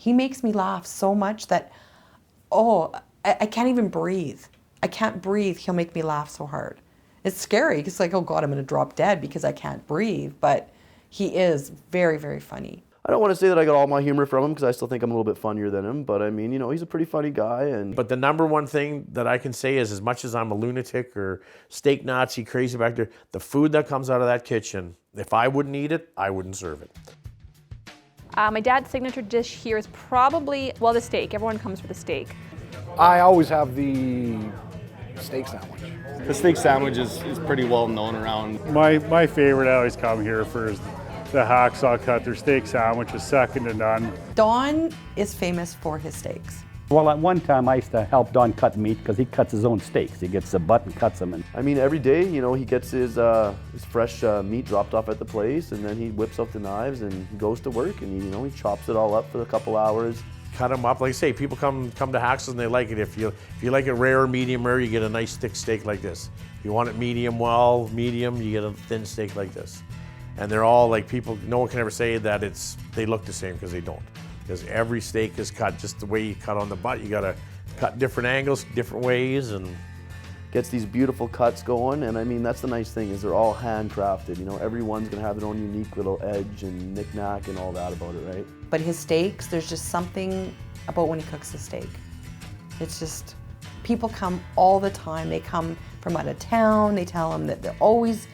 He makes me laugh so much that, oh, I can't even breathe. I can't breathe. He'll make me laugh so hard. It's scary. It's like, oh God, I'm going to drop dead because I can't breathe. But he is very, very funny. I don't want to say that I got all my humor from him because I still think I'm a little bit funnier than him. But I mean, you know, he's a pretty funny guy. But the number one thing that I can say is, as much as I'm a lunatic or steak Nazi crazy back there, the food that comes out of that kitchen, if I wouldn't eat it, I wouldn't serve it. My dad's signature dish here is probably, well, the steak. Everyone comes for the steak. I always have the steak sandwich. The steak sandwich is pretty well known around. My favorite I always come here for is the hacksaw cut. Their steak sandwich is second to none. Don is famous for his steaks. Well, at one time I used to help Don cut meat because he cuts his own steaks. He gets the butt and cuts them. And I mean, every day, you know, he gets his fresh meat dropped off at the place, and then he whips up the knives and he goes to work, and you know, he chops it all up for a couple hours. Cut them up. Like I say, people come to Hacksaws and they like it. If you like it rare or medium rare, you get a nice thick steak like this. If you want it medium well, medium, you get a thin steak like this. And they're all like, people, no one can ever say that they look the same, because they don't. Because every steak is cut just the way you cut on the butt. You gotta cut different angles, different ways, and gets these beautiful cuts going. And I mean, that's the nice thing, is they're all handcrafted. You know, everyone's gonna have their own unique little edge and knick-knack and all that about it, right? But his steaks, there's just something about when he cooks the steak. It's just, people come all the time. They come from out of town. They tell him that they're always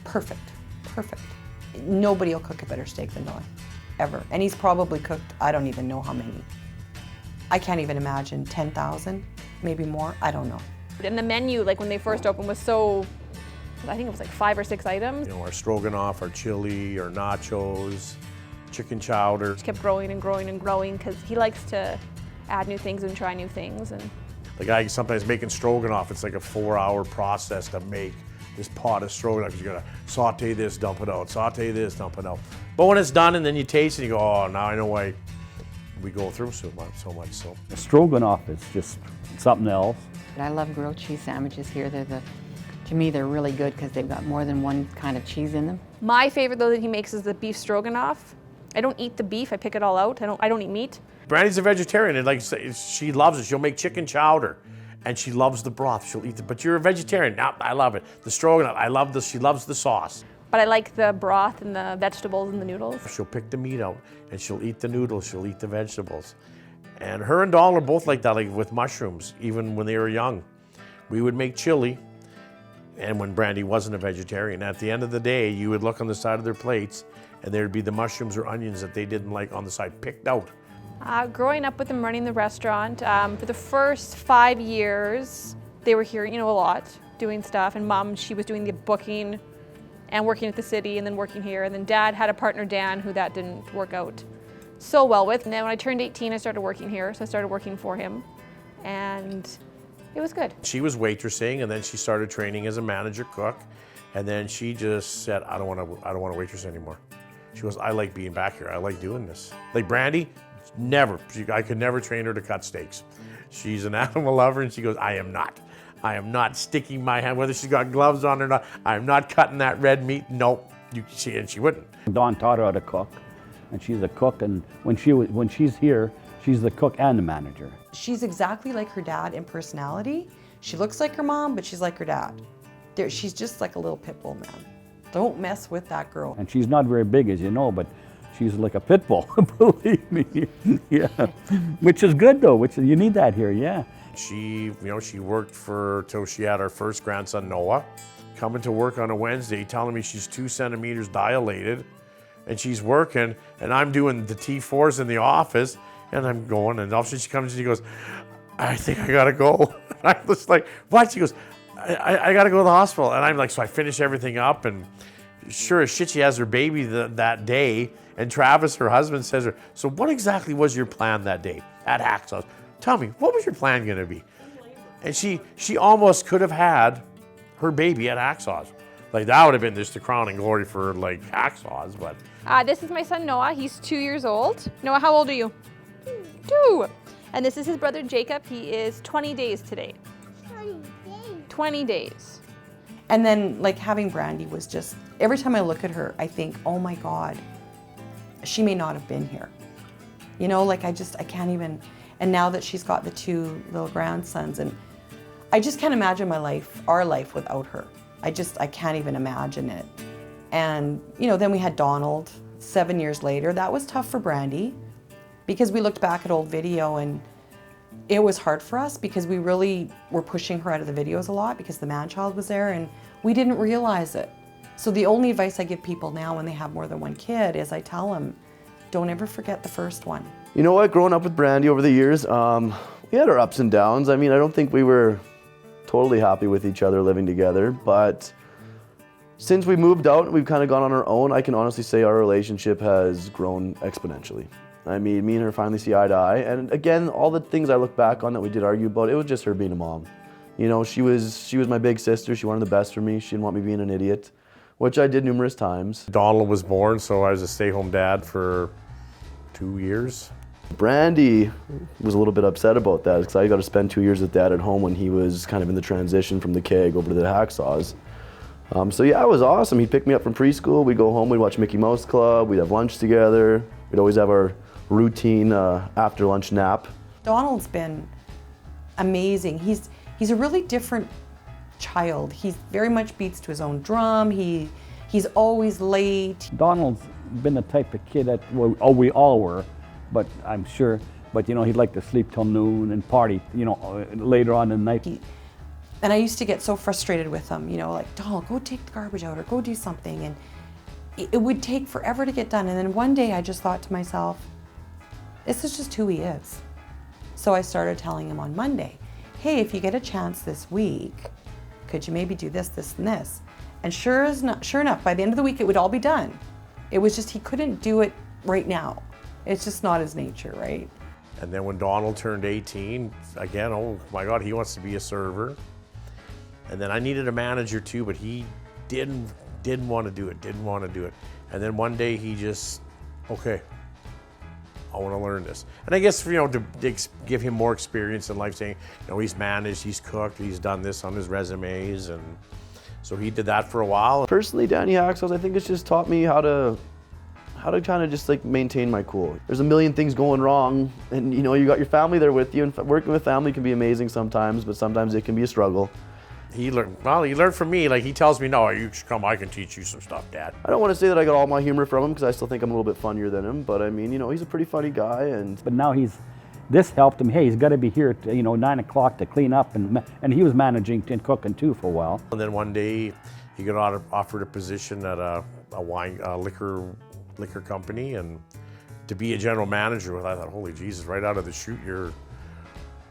perfect, perfect. Nobody will cook a better steak than Don, ever. And he's probably cooked, I don't even know how many. I can't even imagine, 10,000, maybe more, I don't know. And the menu, like when they first opened, was so, I think it was like 5 or 6 items. you know, our stroganoff, our chili, our nachos, chicken chowder. Just kept growing and growing and growing because he likes to add new things and try new things. And The guy sometimes making stroganoff, it's like a 4-hour process to make this pot of stroganoff, because you gotta saute this, dump it out, saute this, dump it out. But when it's done and then you taste it, you go, oh, now I know why we go through so much. So the stroganoff is just something else. I love grilled cheese sandwiches here. To me, they're really good because they've got more than one kind of cheese in them. my favorite though that he makes is the beef stroganoff. I don't eat the beef, I pick it all out. I don't eat meat. Brandy's a vegetarian, and like she loves it. She'll make chicken chowder, and she loves the broth. She'll eat it. But you're a vegetarian. Now I love it. The stroganoff, I love this. She loves the sauce. But I like the broth and the vegetables and the noodles. She'll pick the meat out, and she'll eat the noodles. She'll eat the vegetables. And her and Dawn are both like that, like with mushrooms. Even when they were young, we would make chili. And when Brandy wasn't a vegetarian, at the end of the day, you would look on the side of their plates, and there'd be the mushrooms or onions that they didn't like on the side, picked out. Growing up with them running the restaurant, for the first 5 years, they were here, a lot, doing stuff. And Mom, she was doing the booking and working at the city and then working here. And then Dad had a partner, Dan, who that didn't work out so well with. And then when I turned 18, I started working here. So I started working for him. And it was good. She was waitressing, and then she started training as a manager cook. And then she just said, I don't want to waitress anymore. She goes, I like being back here. I like doing this. Like Brandy, never. I could never train her to cut steaks. She's an animal lover, and she goes, I am not. I am not sticking my hand, whether she's got gloves on or not. I am not cutting that red meat. Nope. And she wouldn't. Dawn taught her how to cook, and she's a cook. And when she's here, she's the cook and the manager. She's exactly like her dad in personality. She looks like her mom, but she's like her dad. She's just like a little pit bull, man. Don't mess with that girl. And she's not very big, as you know, but she's like a pit bull, believe me. Yeah, which is good though. You need that here, yeah. She worked till she had our first grandson, Noah. Coming to work on a Wednesday, telling me she's 2 centimeters dilated, and she's working, and I'm doing the T4s in the office, and I'm going, and all of a sudden she comes and she goes, I think I gotta go. And I'm just like, what? She goes, I gotta go to the hospital. And I'm like, so I finish everything up, and sure as shit, she has her baby that day, and Travis, her husband, says to her, so what exactly was your plan that day at Hacksaws? Tell me, what was your plan gonna be? And she almost could have had her baby at Hacksaws. Like that would have been just the crowning glory for like Hacksaws, but. This is my son Noah, he's 2 years old. Noah, how old are you? 2. And this is his brother Jacob, he is 20 days today. 20 days. And then like having Brandy was just, every time I look at her, I think, oh my God, she may not have been here. You know, like I can't even, and now that she's got the 2 little grandsons, and I just can't imagine our life without her. I can't even imagine it. And, you know, then we had Donald 7 years later. That was tough for Brandy because we looked back at old video and it was hard for us because we really were pushing her out of the videos a lot because the man-child was there and we didn't realize it. So the only advice I give people now when they have more than one kid is I tell them, don't ever forget the first one. You know what, growing up with Brandy over the years, we had our ups and downs. I mean, I don't think we were totally happy with each other living together, but since we moved out and we've kind of gone on our own, I can honestly say our relationship has grown exponentially. I mean, me and her finally see eye to eye, and again, all the things I look back on that we did argue about, it was just her being a mom. You know, she was my big sister, she wanted the best for me, she didn't want me being an idiot, which I did numerous times. Donald was born, so I was a stay-home dad for 2 years. Brandy was a little bit upset about that because I got to spend 2 years with Dad at home when he was kind of in the transition from the keg over to the Hacksaws. So yeah, it was awesome. He'd pick me up from preschool, we'd go home, we'd watch Mickey Mouse Club, we'd have lunch together, we'd always have our routine after lunch nap. Donald's been amazing. He's a really different child. He very much beats to his own drum. He's always late. Donald's been the type of kid that, well, we all were, but I'm sure, but you know, he'd like to sleep till noon and party, you know, later on in the night. And I used to get so frustrated with him, you know, like, Donald, go take the garbage out or go do something. And it would take forever to get done. And then one day I just thought to myself, this is just who he is. So I started telling him on Monday, hey, if you get a chance this week, could you maybe do this, this, and this? And sure enough, by the end of the week, it would all be done. It was just he couldn't do it right now. It's just not his nature, right? And then when Donald turned 18, again, oh my God, he wants to be a server. And then I needed a manager too, but he didn't want to do it, And then one day he just, okay, I want to learn this. And I guess, you know, to give him more experience in life, saying, you know, he's managed, he's cooked, he's done this on his resumes, and so he did that for a while. Personally, Danny Hacksaws, I think it's just taught me how to kind of just like maintain my cool. There's a million things going wrong, and you know, you got your family there with you, and working with family can be amazing sometimes, but sometimes it can be a struggle. He learned from me. Like, he tells me, no, you should come, I can teach you some stuff, Dad. I don't want to say that I got all my humor from him, because I still think I'm a little bit funnier than him, but I mean, you know, he's a pretty funny guy. And But now this helped him. Hey, he's got to be here at, you know, 9 o'clock to clean up, and he was managing and cooking too for a while. And then one day he got offered a position at a liquor company, and to be a general manager. I thought, holy Jesus, right out of the chute, you're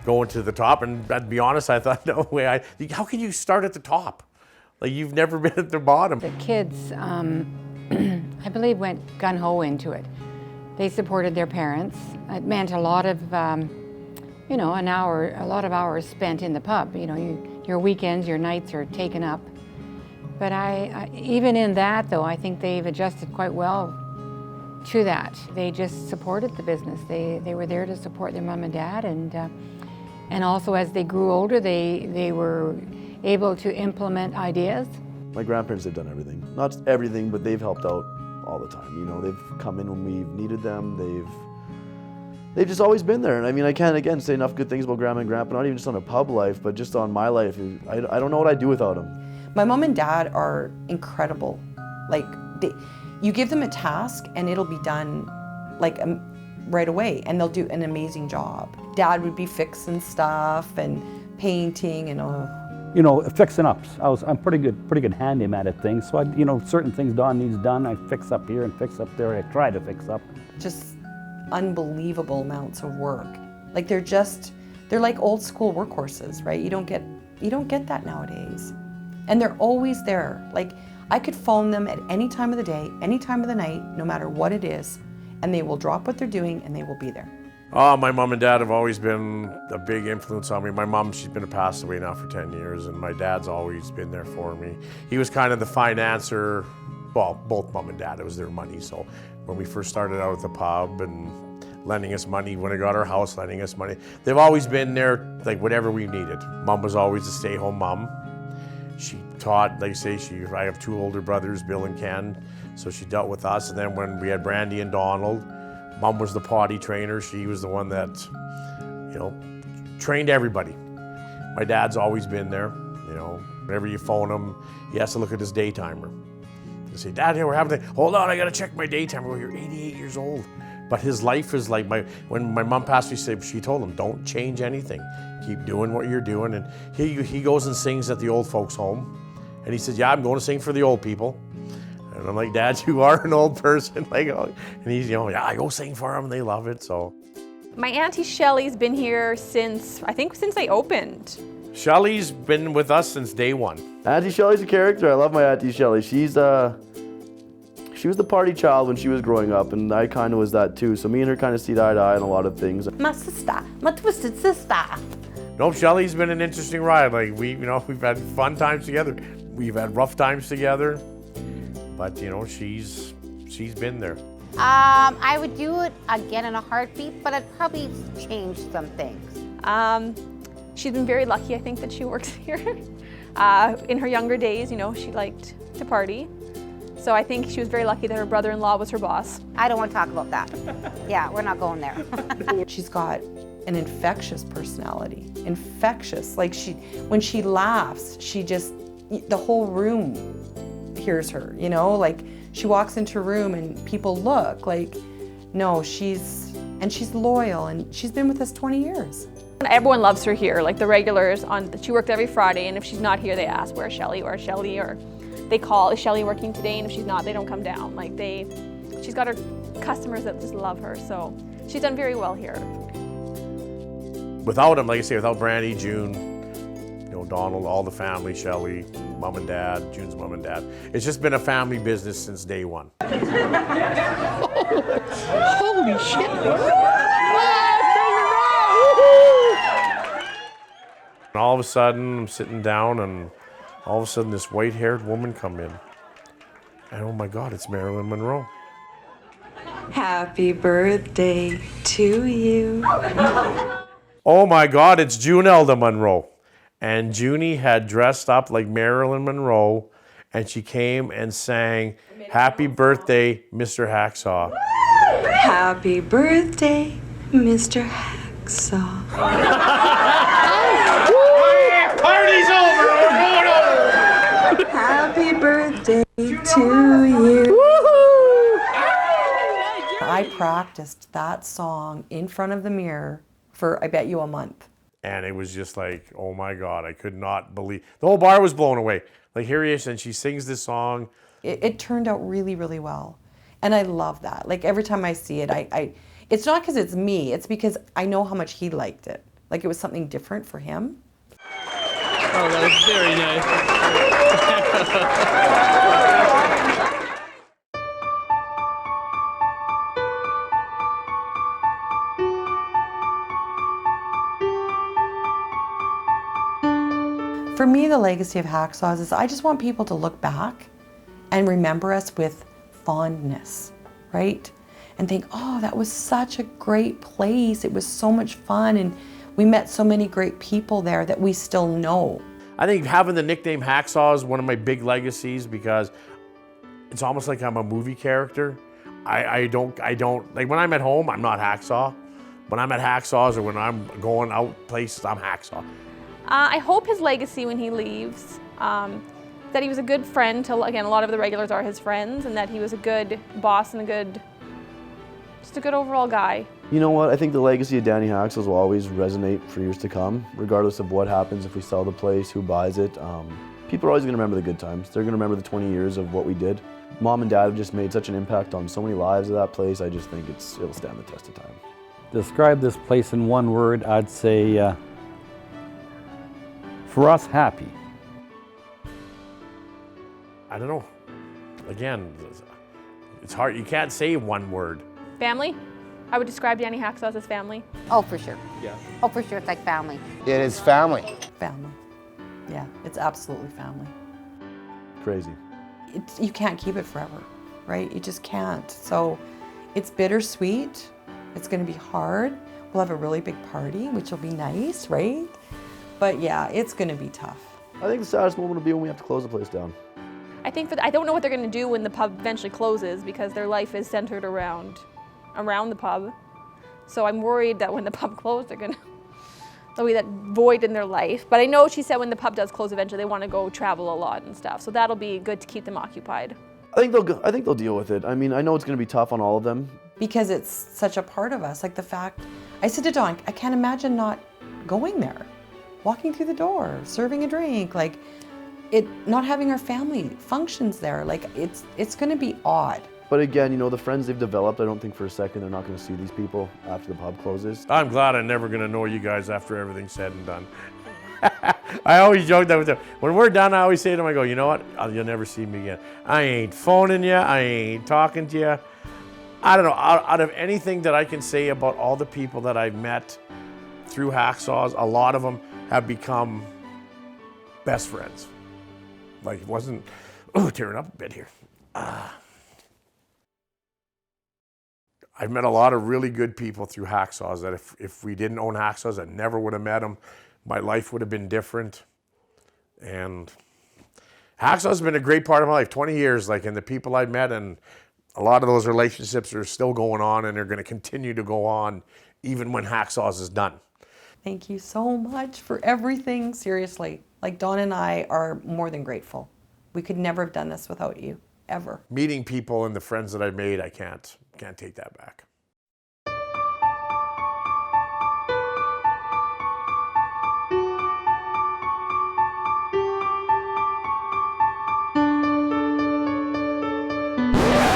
going to the top. And to be honest, I thought, no way. How can you start at the top? Like, you've never been at the bottom. The kids, I believe, went gung-ho into it. They supported their parents. It meant a lot of, you know, a lot of hours spent in the pub. You know, your weekends, your nights are taken up. But even in that, though, I think they've adjusted quite well to that. They just supported the business. They were there to support their mom and dad, and also as they grew older, they were able to implement ideas. my grandparents, they've done everything. Not everything, but they've helped out all the time. You know, they've come in when we've needed them. They've just always been there. And I mean, I can't, again, say enough good things about Grandma and Grandpa, not even just on a pub life, but just on my life. I don't know what I'd do without them. My mom and dad are incredible. Like, you give them a task and it'll be done like right away, and they'll do an amazing job. Dad would be fixing stuff and painting and you know, fixing ups. I'm pretty good handyman at things. So you know, certain things Don needs done, I fix up here and fix up there. I try to fix up. just unbelievable amounts of work. Like they're like old school workhorses, right? You don't get that nowadays. And they're always there. Like I could phone them at any time of the day, any time of the night, no matter what it is, and they will drop what they're doing and they will be there. Oh, my mom and dad have always been a big influence on me. My mom, she's been passed away now for 10 years, and my dad's always been there for me. He was kind of the financer. Well, both mom and dad, it was their money. So when we first started out at the pub and lending us money, when I got our house, lending us money, they've always been there, like whatever we needed. Mom was always a stay-home mom. She taught, like I say, I have two older brothers, Bill and Ken, so she dealt with us. And then when we had Brandy and Donald, Mom was the potty trainer. She was the one that, you know, trained everybody. My dad's always been there. You know, whenever you phone him, he has to look at his day timer. They say, Dad, here we're having to, hold on, I gotta check my day timer. Well, you're 88 years old. But his life is like, when my mom passed, she told him, don't change anything. Keep doing what you're doing. And he goes and sings at the old folks' home. And he said, yeah, I'm going to sing for the old people. And I'm like, Dad, you are an old person. Like, oh. And he's, you know, yeah, I go sing for them and they love it, so. My Auntie Shelley's been here since, I think since they opened. Shelley's been with us since day one. Auntie Shelley's a character. I love my Auntie Shelley. She was the party child when she was growing up, and I kind of was that too. So me and her kind of see eye to eye on a lot of things. My sister, my twisted sister. Nope, Shelley's been an interesting ride. Like we've had fun times together. We've had rough times together, but you know, she's been there. I would do it again in a heartbeat, but I'd probably change some things. She's been very lucky, I think, that she works here. In her younger days, you know, she liked to party. So I think she was very lucky that her brother-in-law was her boss. I don't want to talk about that. Yeah, we're not going there. She's got an infectious personality. Infectious. Like when she laughs, the whole room hears her, you know? Like she walks into a room and people look like, no, she's loyal and she's been with us 20 years. Everyone loves her here, like the regulars she worked every Friday, and if she's not here, they ask, where's Shelley, or they call, is Shelley working today? And if she's not, they don't come down. Like she's got her customers that just love her, so she's done very well here. Without him, like I say, without Brandy, June, you know, Donald, all the family, Shelley, mom and dad, June's mom and dad. It's just been a family business since day one. Holy shit! And all of a sudden, I'm sitting down, and all of a sudden, this white-haired woman come in. And oh my God, it's Marilyn Monroe. Happy birthday to you. Oh my God, it's June Elda Monroe. And Junie had dressed up like Marilyn Monroe, and she came and sang, Happy Birthday, Mr. Hacksaw. Happy birthday, Mr. Hacksaw. Party's over! We're going over! Happy birthday to you. I practiced that song in front of the mirror for, I bet you, a month. And it was just like, oh my God, I could not believe. The whole bar was blown away. Like, here he is, and she sings this song. It turned out really, really well. And I love that. Like, every time I see it, it's not because it's me, it's because I know how much he liked it. Like, it was something different for him. Oh, that was very nice. For me, the legacy of Hacksaws is I just want people to look back and remember us with fondness, right? And think, oh, that was such a great place. It was so much fun, and we met so many great people there that we still know. I think having the nickname Hacksaw is one of my big legacies because it's almost like I'm a movie character. I don't, like when I'm at home, I'm not Hacksaw. When I'm at Hacksaws or when I'm going out places, I'm Hacksaw. I hope his legacy when he leaves, that he was a good friend to, again, a lot of the regulars are his friends, and that he was a good boss and just a good overall guy. You know what? I think the legacy of Danny Hacksaws will always resonate for years to come, regardless of what happens, if we sell the place, who buys it. People are always going to remember the good times. They're going to remember the 20 years of what we did. Mom and Dad have just made such an impact on so many lives of that place. I just think it'll stand the test of time. Describe this place in one word, I'd say, for us, happy. I don't know. Again, it's hard. You can't say one word. Family? I would describe Danny Hacksaws as family. Oh, for sure. Yeah. Oh, for sure, it's like family. It is family. Family. Yeah, it's absolutely family. Crazy. You can't keep it forever, right? You just can't. So it's bittersweet. It's going to be hard. We'll have a really big party, which will be nice, right? But yeah, it's going to be tough. I think the saddest moment will be when we have to close the place down. I think I don't know what they're going to do when the pub eventually closes, because their life is centered around around the pub. So I'm worried that when the pub closed, there'll be that void in their life. But I know she said when the pub does close eventually, they want to go travel a lot and stuff. So that'll be good to keep them occupied. I think they'll deal with it. I mean, I know it's going to be tough on all of them. Because it's such a part of us. Like the fact, I said to Dawn, I can't imagine not going there, walking through the door, serving a drink, like not having our family functions there. Like it's going to be odd. But again, you know, the friends they've developed, I don't think for a second they're not going to see these people after the pub closes. I'm glad I'm never going to know you guys after everything's said and done. I always joke that with them. When we're done, I always say to them, I go, you know what? You'll never see me again. I ain't phoning you. I ain't talking to you. I don't know. Out of anything that I can say about all the people that I've met through Hacksaws, a lot of them have become best friends. Like it wasn't, tearing up a bit here. I've met a lot of really good people through Hacksaws that if we didn't own Hacksaws, I never would have met them. My life would have been different. And Hacksaws has been a great part of my life, 20 years, like, and the people I've met, and a lot of those relationships are still going on, and they're going to continue to go on even when Hacksaws is done. Thank you so much for everything, seriously. Like Dawn and I are more than grateful. We could never have done this without you, ever. Meeting people and the friends that I've made, I can't take that back.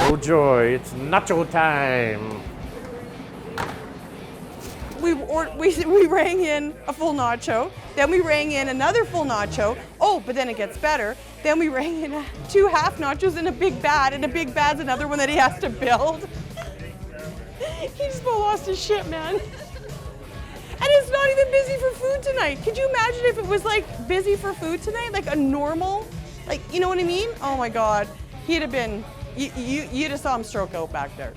Oh joy, it's nacho time. We rang in a full nacho, then we rang in another full nacho. Oh, but then it gets better. Then we rang in 2 half nachos and a big bad, and a big bad's another one that he has to build. He just about lost his shit, man. And it's not even busy for food tonight. Could you imagine if it was like busy for food tonight, like a normal, like, you know what I mean? Oh my God, he'd have been, you'd have saw him stroke out back there.